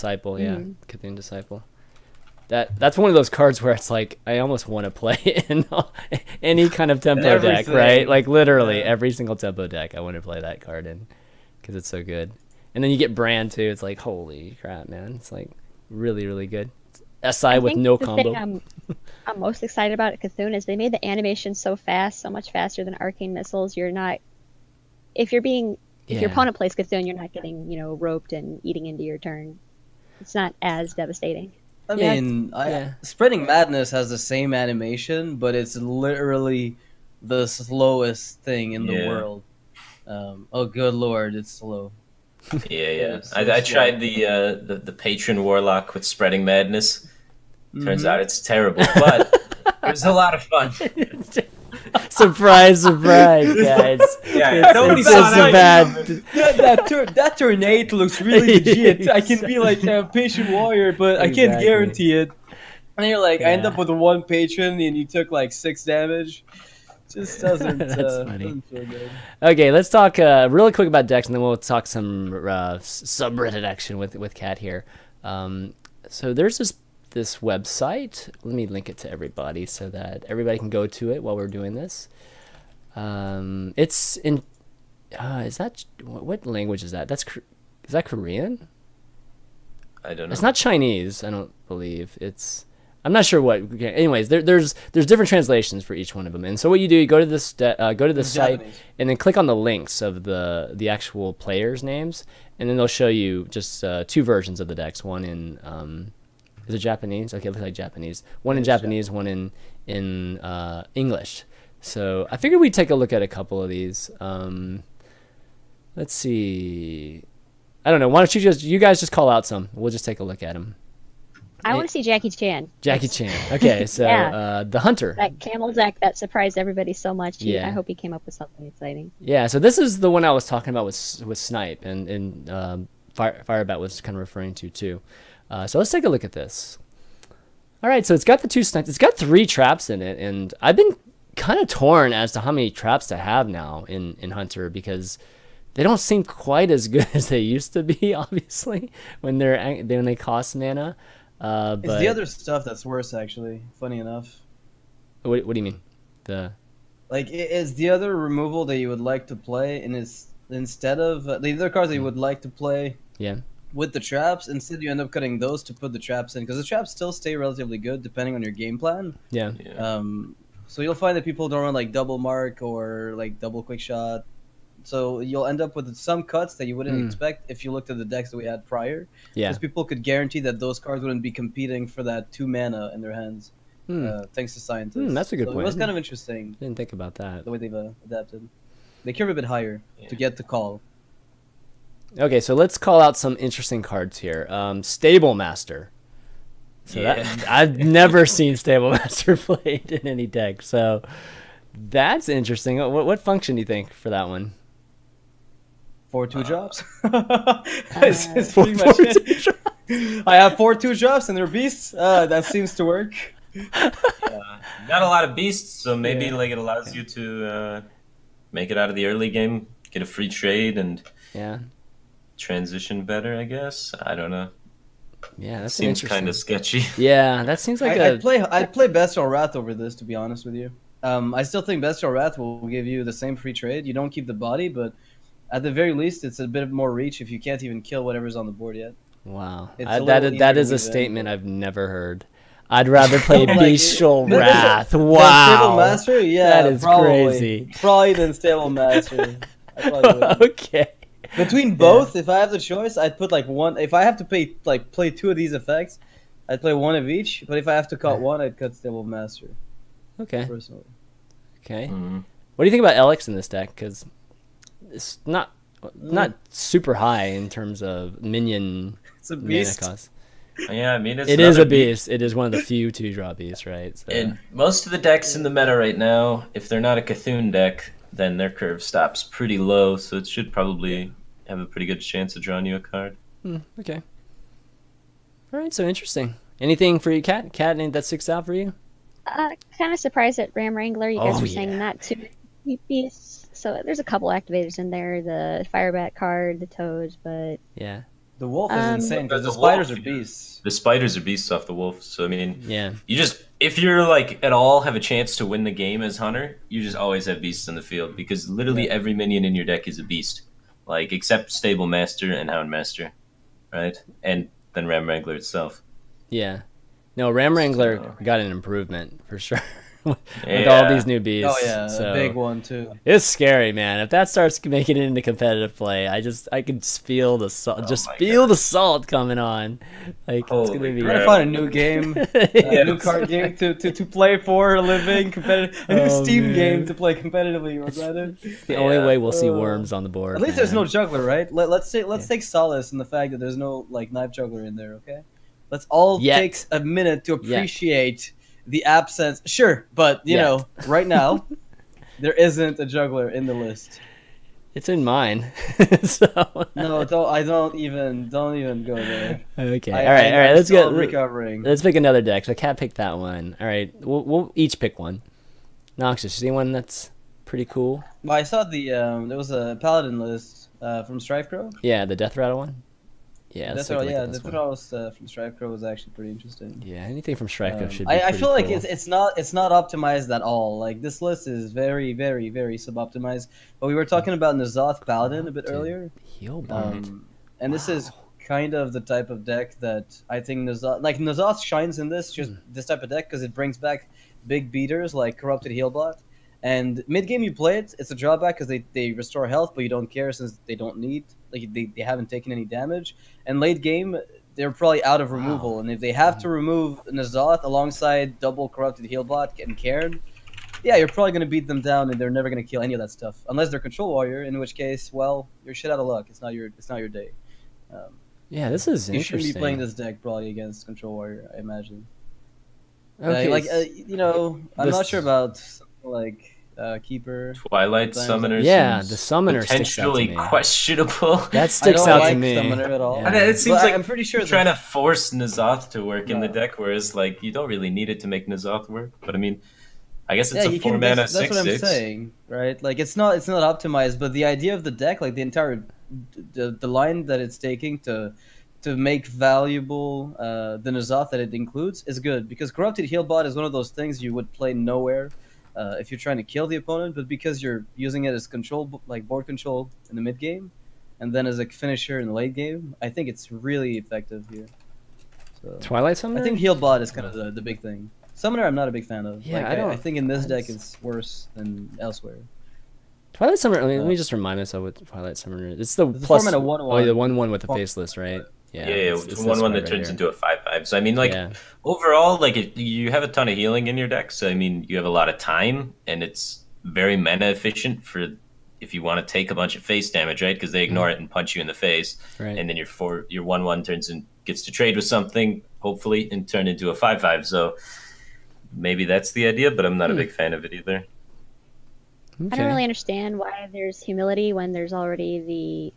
Disciple, yeah. Cthulhu Disciple. That's one of those cards where it's like I almost want to play in any kind of tempo deck, right? Like literally every single tempo deck I want to play that card in because it's so good. And then you get Brand too. It's like holy crap, man! It's like really really good. SI with no combo. Thing I'm most excited about at Cthulhu is they made the animation so fast, so much faster than Arcane Missiles. You're not if your opponent plays Cthulhu, you're not getting roped and eating into your turn. It's not as devastating. I mean, Spreading Madness has the same animation, but it's literally the slowest thing in the world. Oh, good lord, it's slow. Yeah. I tried the Patron Warlock with Spreading Madness. Turns out it's terrible, but it was a lot of fun. Surprise, guys. It's bad. That turn 8 looks really legit. I can be like a patient warrior, but I can't guarantee it. And you're like, I end up with 1 patron, and you took like 6 damage. Just doesn't. That's funny. Doesn't feel good. Okay, let's talk really quick about decks, and then we'll talk some subreddit action with Kat here. So there's this website. Let me link it to everybody so that everybody can go to it while we're doing this. It's in is that what language is that? Is that Korean? I don't know. It's not Chinese, I don't believe. I'm not sure what. Anyways, there's different translations for each one of them. And so what you do, you go to this site Japanese. And then click on the links of the actual players' names, and then they'll show you just 2 versions of the decks. One in is it Japanese? Okay, it looks like Japanese. One in Japanese, one in English. So I figured we'd take a look at a couple of these. Let's see. I don't know. Why don't you guys just call out some? We'll just take a look at them. I want to see Jackie Chan. Jackie Chan. Okay, so the Hunter. That camel deck that surprised everybody so much. Yeah. I hope he came up with something exciting. Yeah, so this is the one I was talking about with Snipe, and Firebat was kind of referring to too. So let's take a look at this. All right, so it's got the 2 snipes. It's got 3 traps in it, and I've been kind of torn as to how many traps to have now in Hunter because they don't seem quite as good as they used to be. Obviously, when they cost mana. But it's the other stuff that's worse, actually. Funny enough. What do you mean? It's the other removal that you would like to play, and it's instead of the other cards that you would like to play. Yeah. With the traps, instead you end up cutting those to put the traps in because the traps still stay relatively good depending on your game plan. Yeah. So you'll find that people don't run like double mark or like double quick shot. So you'll end up with some cuts that you wouldn't expect if you looked at the decks that we had prior. Yeah. Because people could guarantee that those cards wouldn't be competing for that 2 mana in their hands. Thanks to scientists. That's a good point. It was kind of interesting. Didn't think about that. The way they've adapted. They curve a bit higher to get the call. Okay, so let's call out some interesting cards here. Stable Master. So I've never seen Stable Master played in any deck. So that's interesting. What function do you think for that one? 4/2 drops. It's pretty much it. I have 4/2 drops and they're beasts. That seems to work. Not a lot of beasts, so maybe like it allows you to make it out of the early game, get a free trade, and transition better. I guess I don't know. Yeah, that seems kind of sketchy. Yeah, that seems like I'd play Bestial Wrath over this, to be honest with you. I still think Bestial Wrath will give you the same free trade. You don't keep the body, but at the very least, it's a bit more reach if you can't even kill whatever's on the board yet. Wow, that is a statement I've never heard. I'd rather play Bestial Wrath. Wow, Stable Master, yeah, that is crazy. Probably than Stable Master. Okay. Between both, if I have the choice, I'd put like one. If I have to play 2 of these effects, I'd play 1 of each. But if I have to cut 1, I'd cut Stable Master. Okay. Personally. Okay. What do you think about Elix in this deck? Because it's not super high in terms of minion mana cost. Yeah, I mean it is a beast. It is one of the few 2-drop beasts, right? So. And most of the decks in the meta right now, if they're not a Cthulhu deck, then their curve stops pretty low, so it should probably have a pretty good chance of drawing you a card. Okay. All right, so interesting. Anything for you, Kat? Kat, that sticks out for you? Kind of surprised at Ram Wrangler. You guys were saying not too many beasts. So there's a couple activators in there, the Firebat card, the Toads, but yeah. The wolf is insane because the wolf, spiders are beasts. The spiders are beasts off the wolf. So I mean, Yeah. you just if you're like at all have a chance to win the game as hunter, you just always have beasts on the field because literally every minion in your deck is a beast, like except Stable Master and Hound Master, right? And then Ram Wrangler itself. Yeah. No, Ram Wrangler got an improvement for sure. With all these new beasts. Oh yeah, so a big one too. It's scary, man. If that starts making it into competitive play, I can just feel the salt, the salt coming on. Like it's gonna be. We're gonna find a new game, a new card game to play for a living, competitive, a new Steam game to play competitively. Was that it? It's the only way we'll see worms on the board. At least there's no juggler, right? Let's take solace in the fact that there's no like knife juggler in there. Okay, let's all take a minute to appreciate. The absence, sure, but you know, right now there isn't a juggler in the list. It's in mine. So no, don't even go there. Okay, all right. Let's get recovering. Let's pick another deck. So Kat picked that one. All right, we'll each pick one. Noxious, you see one that's pretty cool? Well, I saw the there was a paladin list from Strifecrow. Yeah, the Death Rattle one. Yeah, Death Rattle was from Strifecrow was actually pretty interesting. Yeah, anything from Strifecrow should be I feel cool. like it's not optimized at all. Like this list is very, very, very sub-optimized. But we were talking about N'Zoth Paladin a bit earlier. Healbot. And this is kind of the type of deck that I think N'Zoth shines in this type of deck because it brings back big beaters like Corrupted Healbot. And mid game you play it, it's a drawback because they restore health, but you don't care since they don't need they haven't taken any damage. And late game they're probably out of removal, and if they have to remove N'Zoth alongside double Corrupted Healbot and Cairn, yeah, you're probably gonna beat them down, and they're never gonna kill any of that stuff unless they're Control Warrior, in which case, well, you're shit out of luck. It's not your day. Yeah, this is you interesting. You shouldn't be playing this deck probably against Control Warrior, I imagine. Okay, you know, I'm not sure about like Keeper, Twilight Summoner. Yeah, the Summoner potentially sticks out to me. questionable. That sticks out to me. Summoner at all. Yeah. It seems like I'm pretty sure you're trying to force N'Zoth to work in the deck, whereas like you don't really need it to make N'Zoth work. But I mean, I guess it's a 4-mana 6/6. That's what I'm saying, right? Like it's not optimized, but the idea of the deck, like the entire the line that it's taking to make valuable the N'Zoth that it includes is good, because Corrupted Healbot is one of those things you would play nowhere if you're trying to kill the opponent, but because you're using it as control, like board control in the mid game, and then as a finisher in the late game, I think it's really effective here. So, Twilight Summoner? I think Healbot is kind of the big thing. Summoner, I'm not a big fan of. Yeah, like, I think in this deck it's worse than elsewhere. Twilight Summoner. Let me just remind myself what Twilight Summoner is. It's the plus. The 1/1. Oh, the 1/1 with the faceless, right? Yeah, it's 1/1 that turns into a 5/5. So I mean, like overall, like you have a ton of healing in your deck. So I mean, you have a lot of time, and it's very mana efficient for if you want to take a bunch of face damage, right? Because they ignore it and punch you in the face, right. And then your 1/1 turns and gets to trade with something, hopefully, and turn into a 5/5. So maybe that's the idea, but I'm not a big fan of it either. Okay. I don't really understand why there's humility when there's already the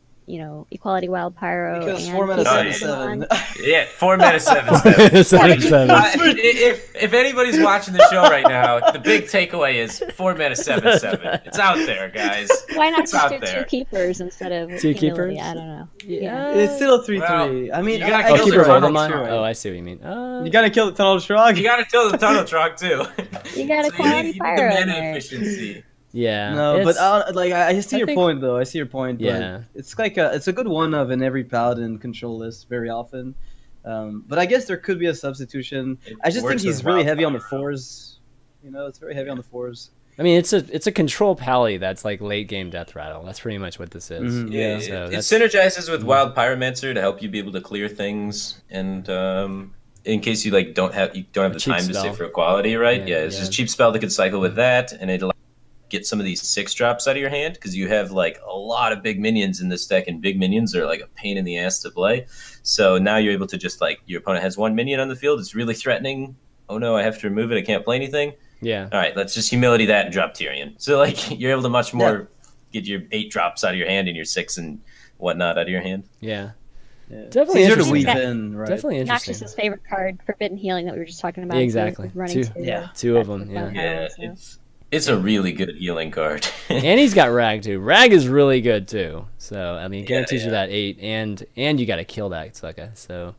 Equality Wild Pyro. Because and 4 mana 7/7. Yeah, 4 mana 7/7. 7/7. If anybody's watching the show right now, the big takeaway is 4 mana 7/7. It's out there, guys. Why not it's just out do there. 2 keepers instead of two humility? keepers? I don't know. Yeah. It's still a 3/3. Well, I mean, you gotta I kill guess the you're Tunnel right. Trog. Oh, I see what you mean. You gotta kill the Tunnel Trog. You gotta kill the Tunnel Trog too. You got a So quality you need pyro the in mana there. efficiency. Yeah. No, but I see your point though. I see your point. But Yeah. it's like it's a good one of in every Paladin control list very often. But I guess there could be a substitution. I just think he's really heavy on the 4s. It's very heavy on the 4s. I mean, it's a control pally that's like late game Death Rattle. That's pretty much what this is. Mm-hmm. Yeah, So it synergizes with Wild Pyromancer to help you be able to clear things, and in case you don't have the time spell. to sit for equality, right? Yeah, It's just a cheap spell that can cycle with that, and it allows you to get some of these 6-drops out of your hand because you have like a lot of big minions in this deck, and big minions are like a pain in the ass to play. So now you're able to just your opponent has 1 minion on the field, it's really threatening. Oh no, I have to remove it. I can't play anything. Yeah. All right, let's just humility that and drop Tyrion. So you're able to much more get your 8 drops out of your hand and your 6 and whatnot out of your hand. Yeah. Yeah. Definitely it's easier to interesting. weave in, right? Definitely interesting. Noxious's favorite card, Forbidden Healing, that we were just talking about. Exactly. Running Two of them. Yeah. Yeah, it's It's a really good healing card. And he's got Rag too. Rag is really good too. So I mean, guarantees you that 8, and you got to kill that sucker. So,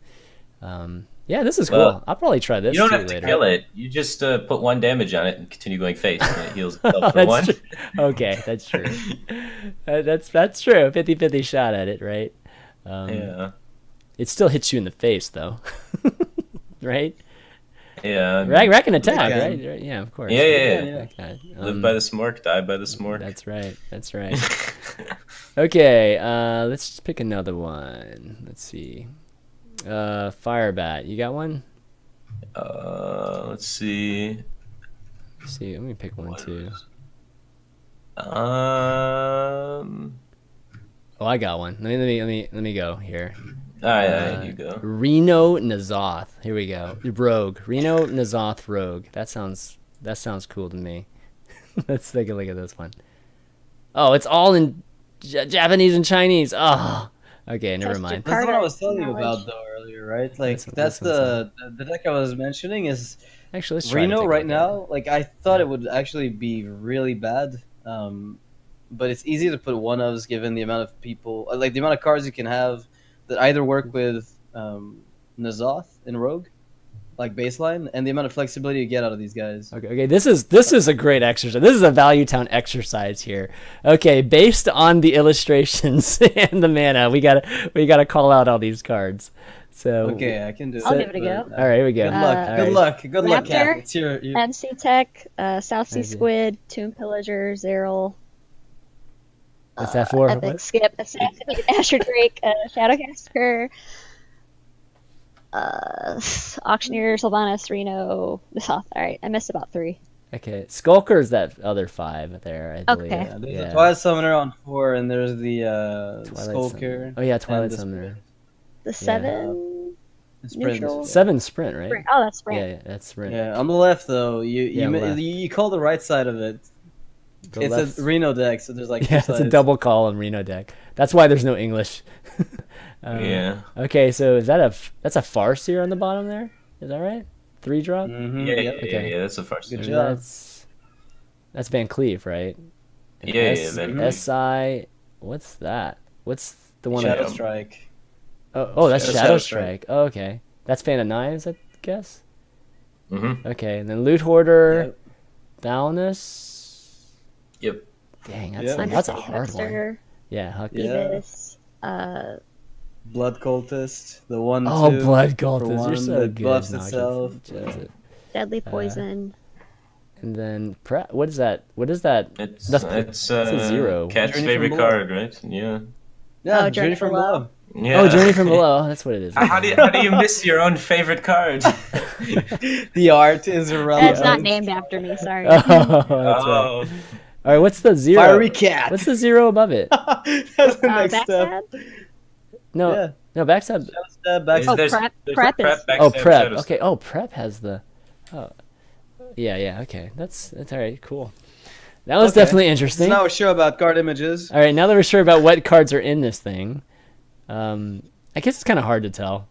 yeah, this is cool. Well, I'll probably try this. You don't have to later. kill it. You just put 1 damage on it and continue going face, and it heals itself for 1. True. Okay, that's true. That's true. 50-50 shot at it, right? Yeah. It still hits you in the face though, right? Yeah. Rag can attack, right? Yeah, of course. Yeah. Live by the smork, die by the smork. That's right. Okay, let's just pick another one. Let's see. Firebat, you got one? Let's see. Let me pick one too. Oh, I got one. Let me go here. All right, you go. Reno Nazoth. Here we go. Rogue. Reno Nazoth Rogue. That sounds cool to me. Let's take a look at this one. Oh, it's all in Japanese and Chinese. Oh, okay, never mind. That's what I was telling you about though earlier, right? Like that's the deck I was mentioning is actually let's try Reno right now. Like I thought it would actually be really bad, but it's easy to put one ofs given the amount of people, like the amount of cards you can have that either work with Nazoth and Rogue, like baseline, and the amount of flexibility you get out of these guys. Okay. This is a great exercise. This is a Value Town exercise here. Okay, based on the illustrations and the mana, we gotta call out all these cards. So okay, I can do it. I'll give it a go. All right, here we go. Good luck, Kat. It's your... MC Tech, South Sea Squid, Tomb Pillager, Zeril. What's that for? Epic Skip, Assassin, Asher Drake, Shadowcaster, Auctioneer, Sylvanas, Reno, Nazoth. Alright, I missed about 3. Okay, Skulker is that other 5 there, I believe. Okay. Yeah, there's a Twilight Summoner on 4, and there's the Skulker. Oh yeah, Twilight Summoner. The 7 neutral? 7 sprint, right? Sprint. Oh, that's sprint. Yeah, that's sprint. Yeah, on the left though, you call the right side of it. It's a Reno deck, so there's like it's a double call on Reno deck. That's why there's no English. Yeah. Okay, so that's a Farseer on the bottom there? Is that right? 3 drop? Mm-hmm. Yeah, that's a Farseer. Good job. That's Van Cleef, right? Yeah, Van Cleef. SI. What's that? What's the one? Shadow Strike. Oh, that's Shadow Strike. Oh, okay, that's Fan of Knives, I guess. Mm-hmm. Okay, and then Loot Hoarder, Thalnus. Yep. Dang, that's a hard one. Yeah, Huck. Evis, Blood Cultist, the 1/2. Oh, Blood Cultist, you're so good. Buffs itself. Deadly Poison. And then what is that? It's a 0. Cat's favorite card, right? Yeah. Yeah, Journey from Below. Yeah. Oh, Journey from Below. That's what it is. How do you miss your own favorite card? The art is irrelevant. That's not named after me. Sorry. Oh, that's right. All right, what's the 0? Fiery Cat. What's the 0 above it? That's the next step. No, backstab. Backstab. Prep is. Oh, Prep. Okay. Oh, Prep has the. Oh, yeah. Okay, that's all right. Cool. That was definitely interesting. So now we're sure about card images. All right, now that we're sure about what cards are in this thing, I guess it's kind of hard to tell.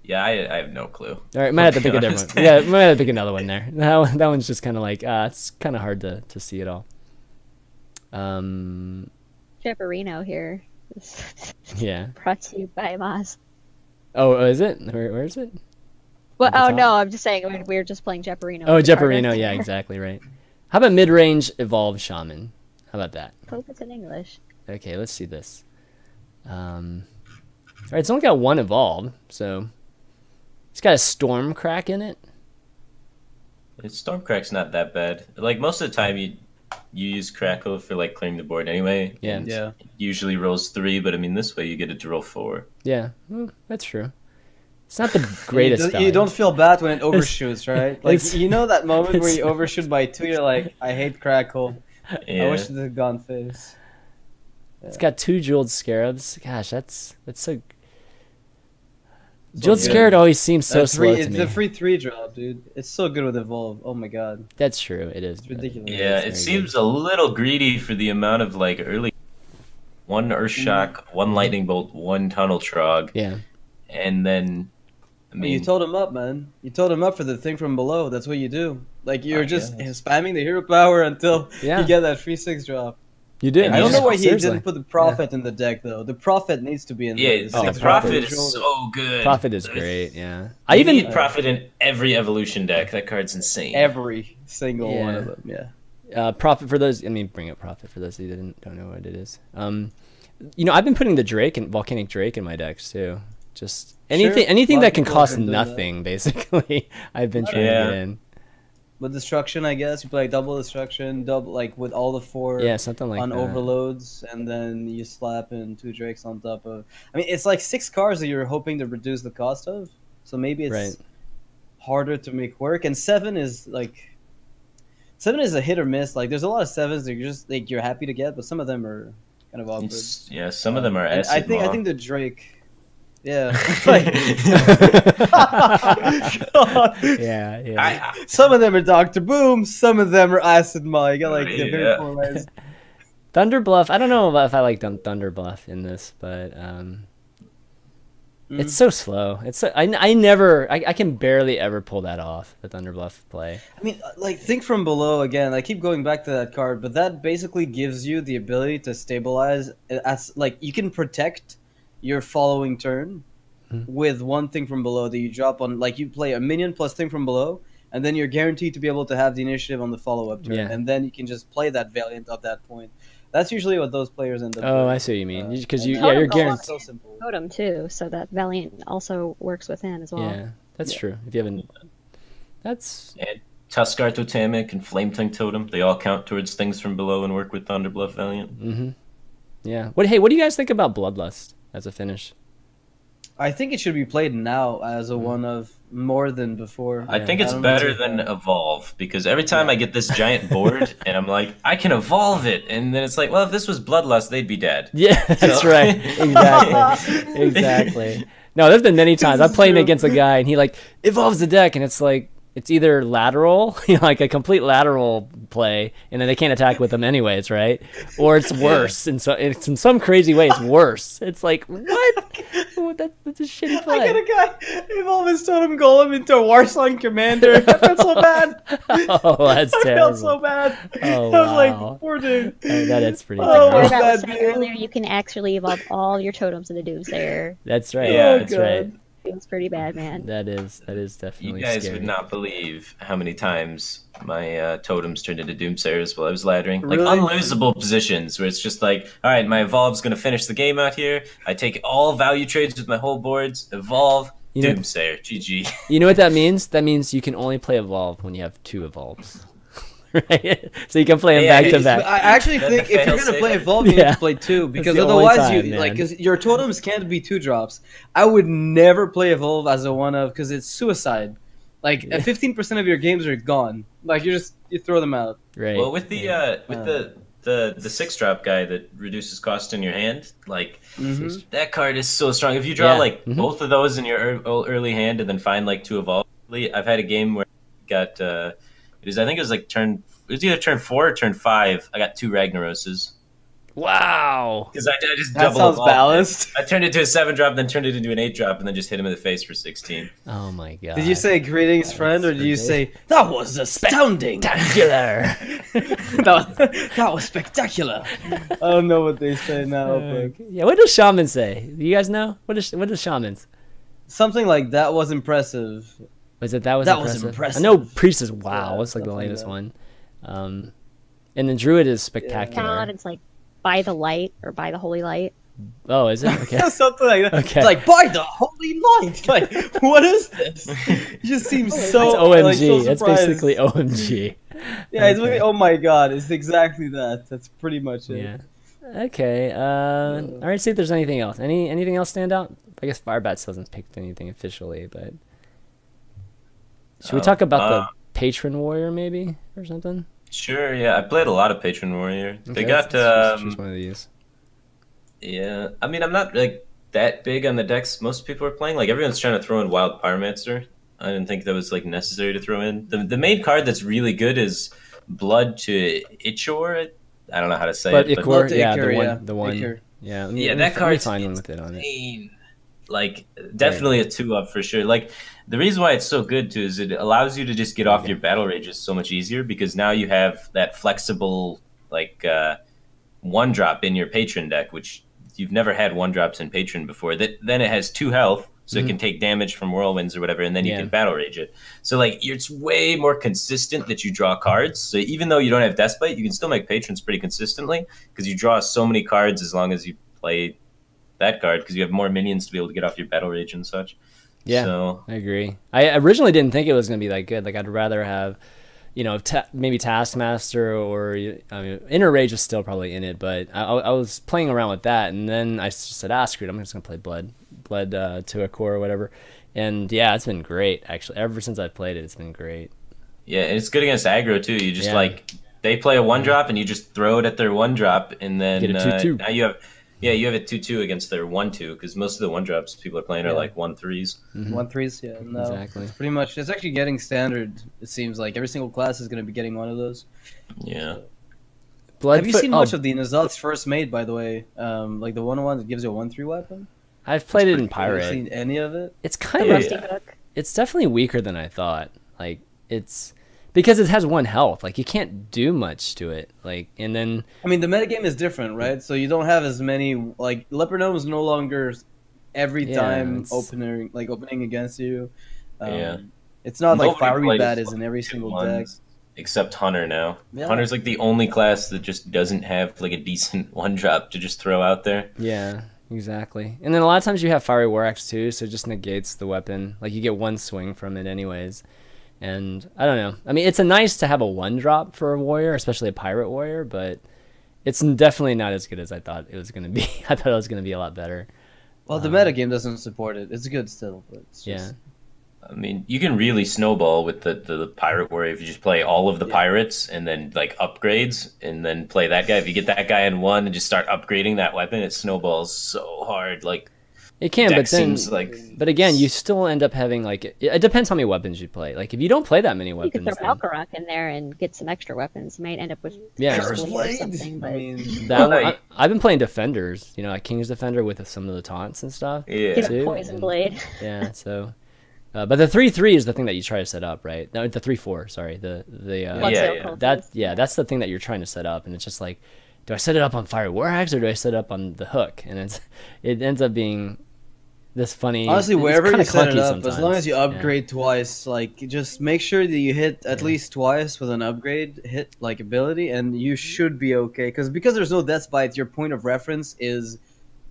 Yeah, I have no clue. All right, might have to pick a different one. Yeah, might have to pick another one there. That one's just kind of like it's kind of hard to see it all. Jepperino here. Yeah. Brought to you by Moz. Oh, is it? Where is it? Well, oh no, I'm just saying we were just playing Jepperino. Oh, Jepperino, yeah, exactly right. How about mid-range evolved shaman? How about that? Hope it's in English. Okay, let's see this. All right, it's only got 1 evolved, so it's got a Stormcrack in it. Stormcrack's not that bad. Like most of the time, you use Crackle for like clearing the board anyway. Yeah. It usually rolls 3, but I mean this way you get it to roll 4. Yeah, that's true. It's not the greatest. You don't feel bad when it overshoots, right? Like you know that moment where you overshoot by 2, you're like, I hate Crackle. Yeah. I wish it had gone face. It's got 2 Jeweled Scarabs. Gosh, that's so. Jeweled Scarab always seems so slow to me. It's a free 3 drop, dude. It's so good with Evolve. Oh my god. That's true. It is. It's ridiculous. Yeah, it seems a little greedy for the amount of like early 1 Earthshock, 1 Lightning Bolt, 1 Tunnel Trog. Yeah. And then I mean, you told him up, man. You told him up for the thing from below. That's what you do. Like you're just spamming the hero power until you get that free 6 drop. You did. I don't know why he didn't put the Prophet in the deck though. The Prophet needs to be in there. Yeah, the Prophet is so good. Prophet is great. Yeah, I even need Prophet in every evolution deck. That card's insane. Every single one of them. Yeah. Prophet for those. I mean, bring up Prophet for those who don't know what it is. You know, I've been putting the Drake and Volcanic Drake in my decks too. Just anything that can cost nothing, basically. I've been trying to get in. With destruction, I guess you play double destruction, double like with all the 4 something like on that. Overloads, and then you slap in 2 Drakes on top of. I mean, it's like 6 cards that you're hoping to reduce the cost of. So maybe it's harder to make work. And 7 is like 7 is a hit or miss. Like there's a lot of 7s that you're just like you're happy to get, but some of them are kind of awkward. Yeah, some of them are. I think the Drake. Yeah. Some of them are Dr. Boom, some of them are Acid Maw. You got like the very polarized. Thunder Bluff. I don't know if I like Thunder Bluff in this, but it's so slow. It's so, I can barely ever pull that off, the Thunder Bluff play. I mean, like think from below again. I keep going back to that card, but that basically gives you the ability to stabilize. As like you can protect your following turn with one thing from below that you drop on. Like you play a minion plus thing from below, and then you're guaranteed to be able to have the initiative on the follow-up turn, and then you can just play that Valiant at that point. That's usually what those players end up doing. I see what you mean. Because you're guaranteed. So simple. Totem too, so that Valiant also works within as well. Yeah, that's true. If you haven't, that's. And Tuskar Totemic and Flame Tongue Totem, they all count towards things from below and work with Thunder Bluff Valiant. Yeah. What do you guys think about Bloodlust as a finish? I think it should be played now as a one of more than before. I think it's better than Evolve, because every time I get this giant board and I'm like, I can evolve it, and then it's like, well, if this was Bloodlust, they'd be dead. Yeah, that's right. Exactly. Exactly. No, there's been many times I'm playing against a guy and he like evolves the deck and it's like it's either lateral, like a complete lateral play, and then they can't attack with them anyways, right? Or it's worse, and so it's in some crazy way it's worse. It's like what? That's a shitty play. I got a guy evolve his Totem Golem into a Warsong Commander. I felt so bad. Oh, that's terrible. I felt so bad. Oh, I was like, poor dude. Oh, that is pretty. Earlier, you can actually evolve all your totems into Doomsayer. That's right. Yeah, that's right. It's pretty bad, man. That is definitely. You guys scary. would not believe how many times my totems turned into Doomsayers while I was laddering. Like unlosable positions where it's just like, all right, my evolve's gonna finish the game out here. I take all value trades with my whole boards. Evolve, Doomsayer, GG. You know what that means? That means you can only play evolve when you have 2 evolves. Right? So you can play them back to back. I actually think if you're gonna play evolve, you need to play 2, because otherwise because your totems can't be 2 drops. I would never play evolve as a one of, because it's suicide. Like 15% of your games are gone. Like you throw them out. Right. Well, with the the 6-drop guy that reduces cost in your hand, like that card is so strong. If you draw like both of those in your early hand and then find like 2 evolve, I've had a game where I got I think it was like it was either turn 4 or turn 5. I got 2 Ragnaroses. Wow. Because I just that sounds balanced. I turned it into a 7-drop, then turned it into an 8-drop, and then just hit him in the face for 16. Oh my god. Did you say greetings, friend, or did you say that was astounding? Spectacular. that was spectacular. I don't know what they say now. But... Yeah, what does Shaman say? Do you guys know? What does Shaman's? Something like that was impressive. Was it that was impressive? I know Priest is wow. It's like the latest one. And then Druid is spectacular. It's like by the light or by the holy light. Oh, is it? Okay. Something like that. Okay. It's like by the holy light. Like what is this? It just seems so. It's OMG. Like, so That's basically OMG. Yeah, it's really, oh my god, it's exactly that. That's pretty much it. Yeah. Okay. All right. See if there's anything else. Anything else stand out? I guess Firebat hasn't picked anything officially, but. Should we talk about the Patron Warrior maybe or something? Sure, yeah. I played a lot of Patron Warrior. Okay, they got choose one of these. Yeah. I mean, I'm not like that big on the decks most people are playing. Like everyone's trying to throw in Wild Pyromancer. I didn't think that was like necessary to throw in. The main card that's really good is Blood to Ichor. I don't know how to say it. But Ichor, yeah, Ichor, the one. Ichor. Yeah, that card's fine with it on it. like definitely a 2-up for sure. Like the reason why it's so good too is it allows you to just get off your battle rages so much easier, because now you have that flexible like 1-drop in your patron deck, which you've never had 1-drops in patron before. That then it has 2 health, so it can take damage from whirlwinds or whatever, and then you can battle rage it. So like it's way more consistent that you draw cards. So even though you don't have Deathbite, you can still make patrons pretty consistently because you draw so many cards as long as you play that card, because you have more minions to be able to get off your battle rage and such. Yeah, so, I agree. I originally didn't think it was going to be that good. Like I'd rather have, you know, maybe Taskmaster or Inner Rage is still probably in it, but I was playing around with that, and then I just said, screw it, I'm just going to play Blood to a core or whatever. And yeah, it's been great, actually. Ever since I've played it, it's been great. Yeah, and it's good against aggro, too. You just, like, they play a 1-drop, and you just throw it at their 1-drop, and then get a 2/2. Now you have... Yeah, you have a 2/2 against their 1/2, because most of the 1-drops people are playing are like 1/3s. 1/3s, yeah. No, exactly. It's pretty much, it's actually getting standard, it seems like. Every single class is going to be getting one of those. Yeah. So. Have you seen much of the Nazat's first made, by the way? Like the 1/1 that gives you a 1/3 weapon? I've played it in Pirate. Have you seen any of it? It's kind of... It's definitely weaker than I thought. Like, it's... Because it has 1 health, like you can't do much to it. Like, and then I mean, the metagame is different, right? So you don't have as many like Leopard Gnome is no longer every time opening against you. It's not like Firebat is in every single deck. Except Hunter now. Yeah. Hunter's like the only class that just doesn't have like a decent 1-drop to just throw out there. Yeah, exactly. And then a lot of times you have Fiery War Axe too, so it just negates the weapon. Like you get 1 swing from it anyways. And I don't know. I mean, it's nice to have a 1-drop for a warrior, especially a pirate warrior, but it's definitely not as good as I thought it was going to be. I thought it was going to be a lot better. Well, the metagame doesn't support it. It's good still, but it's just... I mean, you can really snowball with the pirate warrior if you just play all of the pirates and then like upgrades and then play that guy. If you get that guy in 1 and just start upgrading that weapon, it snowballs so hard. Like it can, but then, but again, you still end up having like it depends how many weapons you play. Like if you don't play that many weapons, you could throw Valkyrock in there and get some extra weapons. You might end up with or something. But... I've been playing Defenders, you know, like King's Defender with some of the taunts and stuff. Yeah, get a Poison Blade. Yeah, so. But the 3/3 is the thing that you try to set up, right? No, the 3/4. Sorry, that's the thing that you're trying to set up, and it's just like, do I set it up on Fire War Axe or do I set it up on the hook? And it ends up being this funny. Honestly, wherever you set it up, sometimes. As long as you upgrade twice, like just make sure that you hit at least twice with an upgrade hit like ability, and you should be okay. Because there's no Deathbite, your point of reference is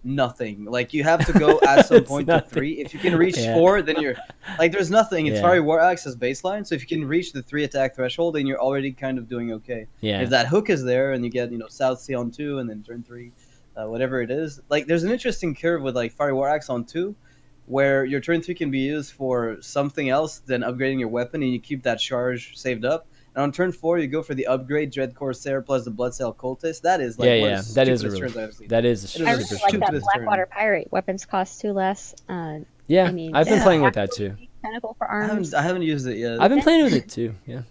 nothing. Like you have to go at some point to 3. If you can reach 4, then you're like there's nothing. It's Fiery War Axe's baseline, so if you can reach the 3 attack threshold, then you're already kind of doing okay. Yeah. If that hook is there and you get South Sea on 2 and then turn 3, whatever it is, like there's an interesting curve with like Fiery War Axe on 2, where your turn 3 can be used for something else than upgrading your weapon, and you keep that charge saved up. And on turn 4, you go for the upgrade Dread Corsair plus the Bloodsail Cultist. That is like that is a really, that is I really like that Blackwater Pirate. Weapons cost 2 less. I mean, I've been playing with that too. Tentacle for arms. I haven't used it yet. I've been playing with it too. Yeah,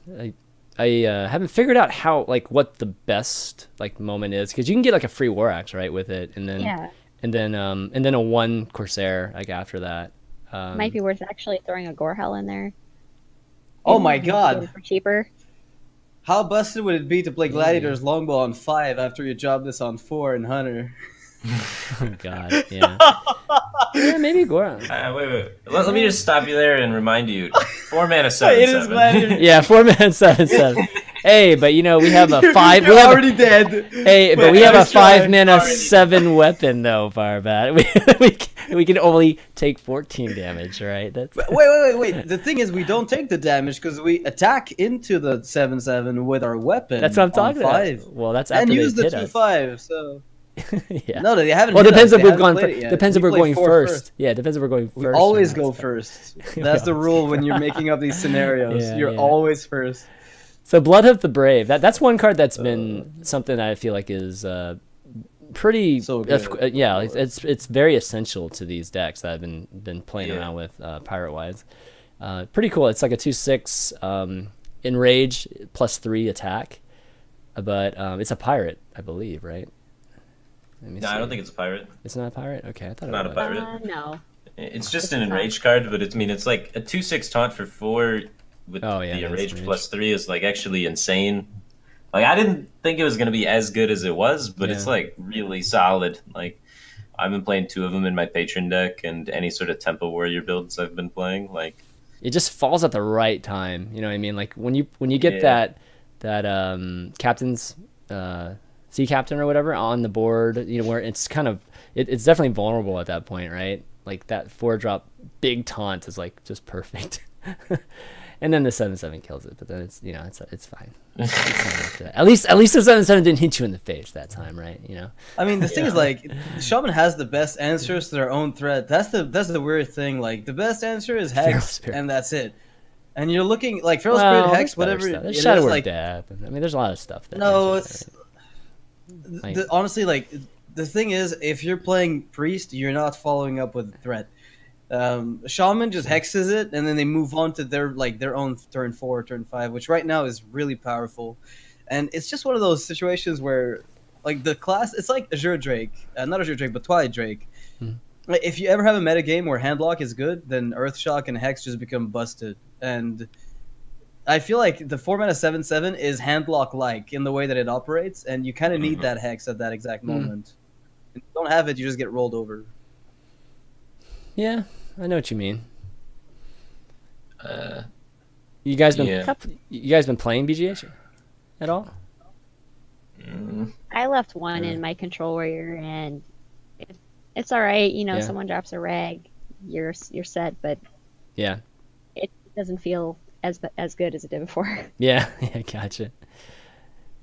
I haven't figured out how what the best moment is, because you can get like a free War Axe right with it, and then and then a 1 Corsair after that. Might be worth actually throwing a Gorehell in there. Oh my god! For cheaper. How busted would it be to play Gladiator's Longbow on 5 after you job this on 4 in Hunter? Oh god, yeah. Maybe Goron. Wait. Let me just stop you there and remind you. 4 mana 7/7. Yeah, 4 mana 7/7. Hey, but we have a 5. You're already dead. Hey, but we have a 5 mana 7 weapon though, Firebat. We can only take 14 damage, right? That's... Wait. The thing is, we don't take the damage because we attack into the 7/7 with our weapon. That's what I'm talking about. Well, that's after and use the hit 2/5. So. Yeah. No, they haven't. Well, depends if we've gone. Depends if we're going first. Yeah, depends if we're going first. We always go first. That's the rule when you're making up these scenarios. You're always first. So Bloodhoof the Brave. That's one card that's been something I feel like is pretty. So good. It's very essential to these decks that I've been playing around with pirate wise. Pretty cool. It's like a 2/6 enrage +3 attack, but it's a pirate, I believe, right? No, I don't think it's a pirate. It's not a pirate? Okay, I thought it's not a pirate. No. It's just an enrage card, but it's like a 2/6 taunt for 4 with the enrage +3 is like actually insane. Like I didn't think it was gonna be as good as it was, but it's like really solid. Like I've been playing 2 of them in my patron deck, and any sort of Tempo Warrior builds I've been playing, like it just falls at the right time. You know what I mean? Like when you get that captain's sea captain or whatever on the board, you know, where it's kind of it's definitely vulnerable at that point, right? Like that 4-drop big taunt is like just perfect. And then the 7/7 kills it, but then it's, you know, it's fine. At least the 7/7 didn't hit you in the face that time, right? You know. I mean, the thing is, like, Shaman has the best answers to their own threat. That's the weird thing. Like, the best answer is Hex, and that's it. And you're looking like Feral Spirit, Hex, whatever. There's Shadow Word Death. I mean, there's a lot of stuff. No, it's honestly, like, the thing is, if you're playing Priest, you're not following up with a threat. Shaman just hexes it, and then they move on to their own turn 4, turn 5, which right now is really powerful. And it's just one of those situations where, like, the class, it's like Azure Drake, not Azure Drake, but Twilight Drake. Like, if you ever have a meta game where Handlock is good, then Earthshock and Hex just become busted. And I feel like the format of 7/7 is Handlock-like in the way that it operates, and you kind of need that Hex at that exact moment. If you don't have it, you just get rolled over. Yeah, I know what you mean. You guys been playing BGH at all? I left one in my Control Warrior, and it's all right. You know, someone drops a rag, you're set, but it doesn't feel as good as it did before. Yeah, gotcha.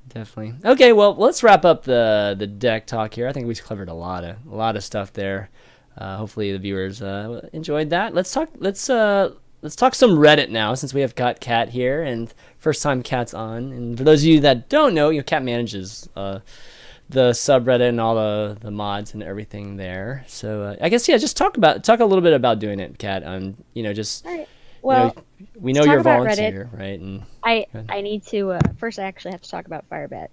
Definitely. Okay, well, let's wrap up the deck talk here. I think we covered a lot of stuff there. Hopefully the viewers enjoyed that. Let's talk some Reddit now, since we have got Kat here, and first time Kat's on. And for those of you that don't know, you know, Kat manages the subreddit and all the mods and everything there. So I guess just talk a little bit about doing it, Kat. You know, just all right. Well, you know, we know you're a volunteer, Reddit, right? And I need to first. I actually have to talk about Firebat.